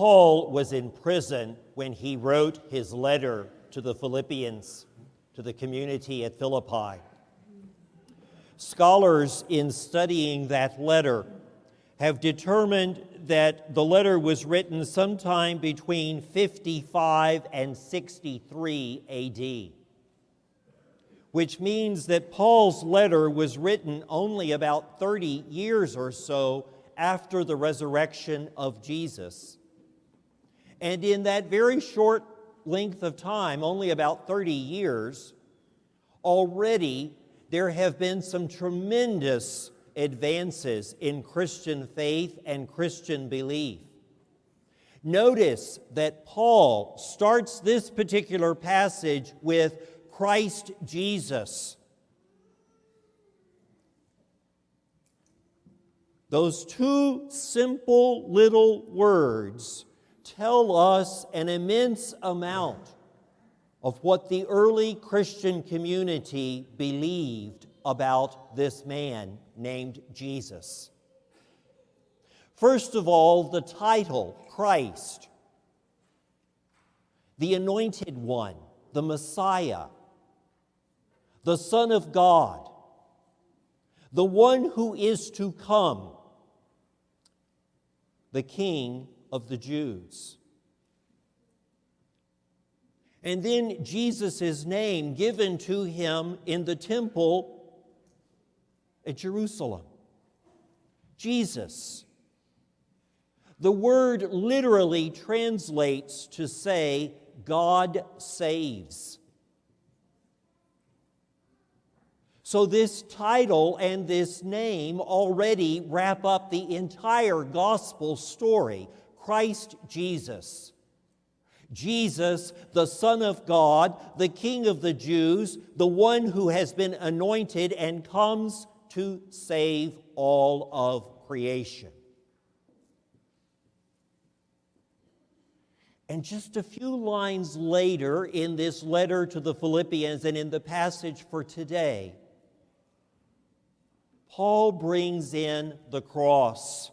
Paul was in prison when he wrote his letter to the Philippians, to the community at Philippi. Scholars, in studying that letter, have determined that the letter was written sometime between 55 and 63 A.D., which means that Paul's letter was written only about 30 years or so after the resurrection of Jesus. And in that very short length of time, only about 30 years, already there have been some tremendous advances in Christian faith and Christian belief. Notice that Paul starts this particular passage with Christ Jesus. Those two simple little words tell us an immense amount of what the early Christian community believed about this man named Jesus. First of all, the title, Christ, the Anointed One, the Messiah, the Son of God, the one who is to come, the King of the Jews. And then Jesus' name given to him in the temple at Jerusalem. Jesus. The word literally translates to say, God saves. So this title and this name already wrap up the entire gospel story. Christ Jesus. Jesus, the Son of God, the King of the Jews, the one who has been anointed and comes to save all of creation. And just a few lines later in this letter to the Philippians and in the passage for today, Paul brings in the cross.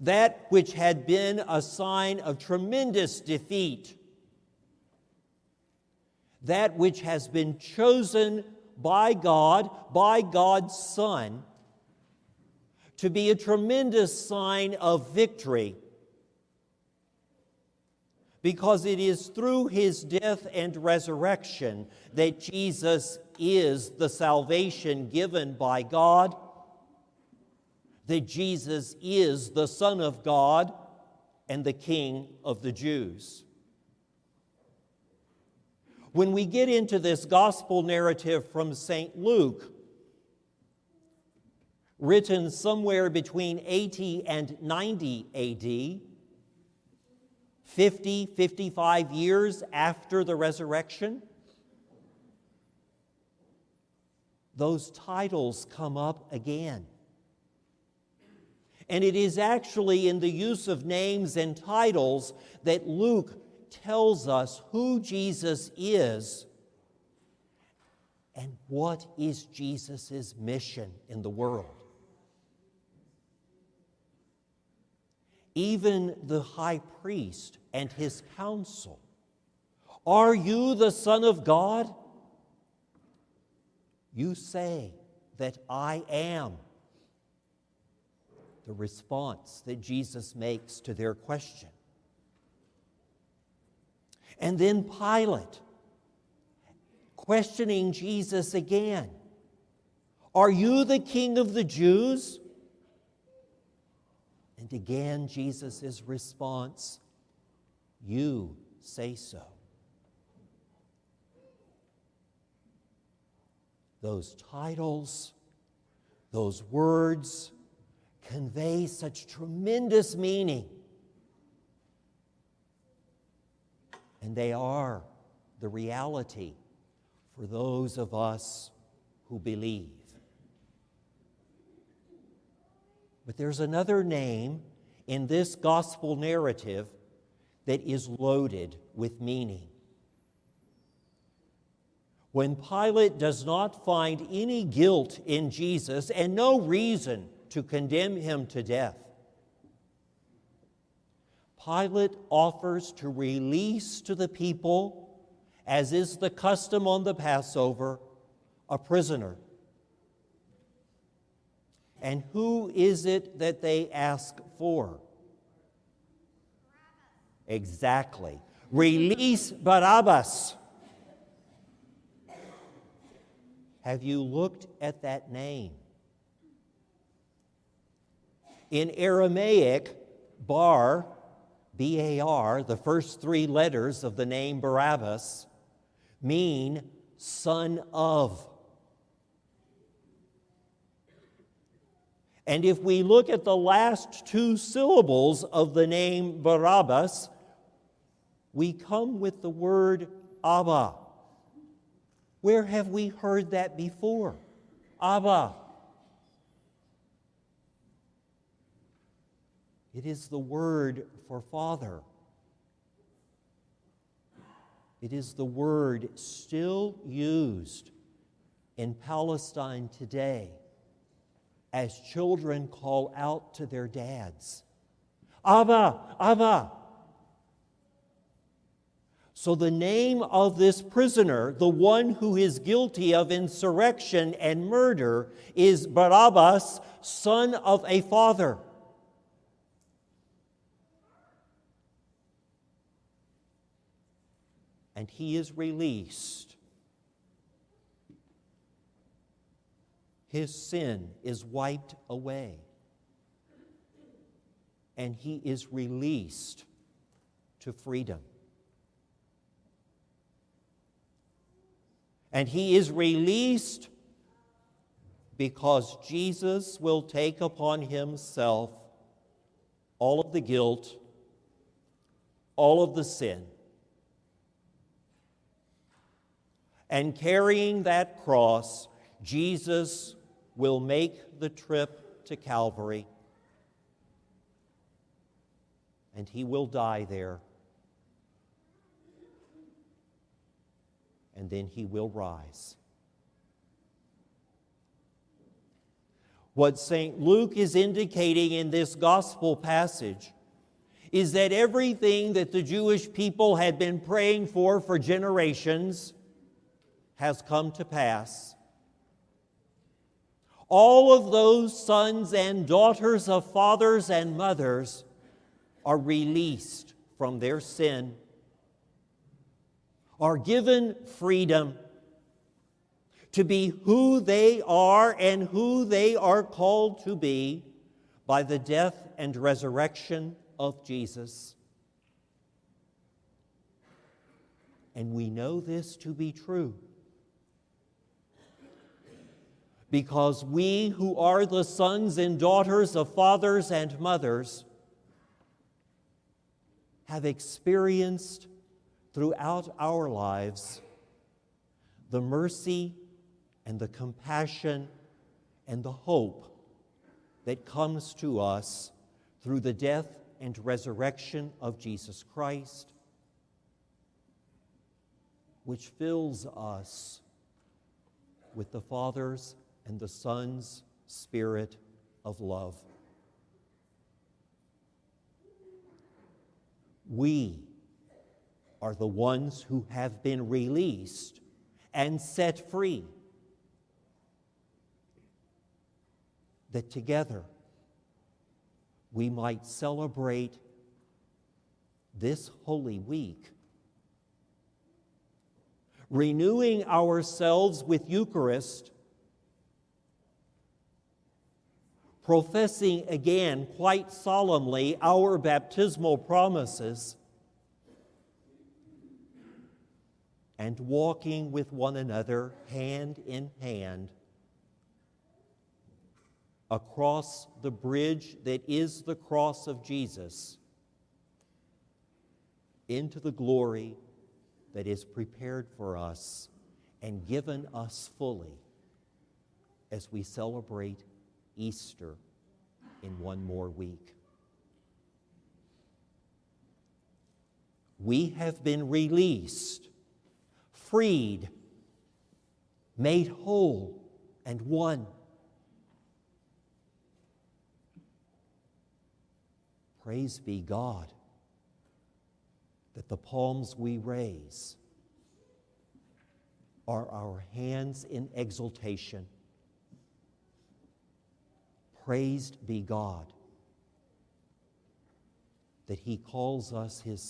That which had been a sign of tremendous defeat. That which has been chosen by God, by God's Son, to be a tremendous sign of victory. Because it is through his death and resurrection that Jesus is the salvation given by God, that Jesus is the Son of God and the King of the Jews. When we get into this gospel narrative from St. Luke, written somewhere between 80 and 90 A.D., 55 years after the resurrection, those titles come up again. And it is actually in the use of names and titles that Luke tells us who Jesus is and what is Jesus' mission in the world. Even the high priest and his council, "Are you the Son of God?" "You say that I am." The response that Jesus makes to their question. And then Pilate, questioning Jesus again. "Are you the King of the Jews?" And again, Jesus' response, "You say so." Those titles, those words convey such tremendous meaning. And they are the reality for those of us who believe. But there's another name in this gospel narrative that is loaded with meaning. When Pilate does not find any guilt in Jesus and no reason to condemn him to death, Pilate offers to release to the people, as is the custom on the Passover, a prisoner. And who is it that they ask for? Exactly. Release Barabbas. Have you looked at that name? In Aramaic, Bar, B-A-R, the first three letters of the name Barabbas, mean son of. And if we look at the last two syllables of the name Barabbas, we come with the word Abba. Where have we heard that before? Abba. It is the word for father. It is the word still used in Palestine today as children call out to their dads, Abba, Abba. So the name of this prisoner, the one who is guilty of insurrection and murder, is Barabbas, son of a father. And he is released. His sin is wiped away. And he is released to freedom. And he is released because Jesus will take upon himself all of the guilt, all of the sin. And carrying that cross, Jesus will make the trip to Calvary. And he will die there. And then he will rise. What St. Luke is indicating in this gospel passage is that everything that the Jewish people had been praying for generations has come to pass. All of those sons and daughters of fathers and mothers are released from their sin, are given freedom to be who they are and who they are called to be by the death and resurrection of Jesus. And we know this to be true because we who are the sons and daughters of fathers and mothers have experienced throughout our lives the mercy and the compassion and the hope that comes to us through the death and resurrection of Jesus Christ, which fills us with the Father's and the Son's spirit of love. We are the ones who have been released and set free, that together we might celebrate this Holy Week, renewing ourselves with Eucharist, professing again quite solemnly our baptismal promises, and walking with one another hand in hand across the bridge that is the cross of Jesus into the glory that is prepared for us and given us fully as we celebrate Easter in one more week. We have been released, freed, made whole, and one. Praise be God that the palms we raise are our hands in exaltation. Praised be God that He calls us His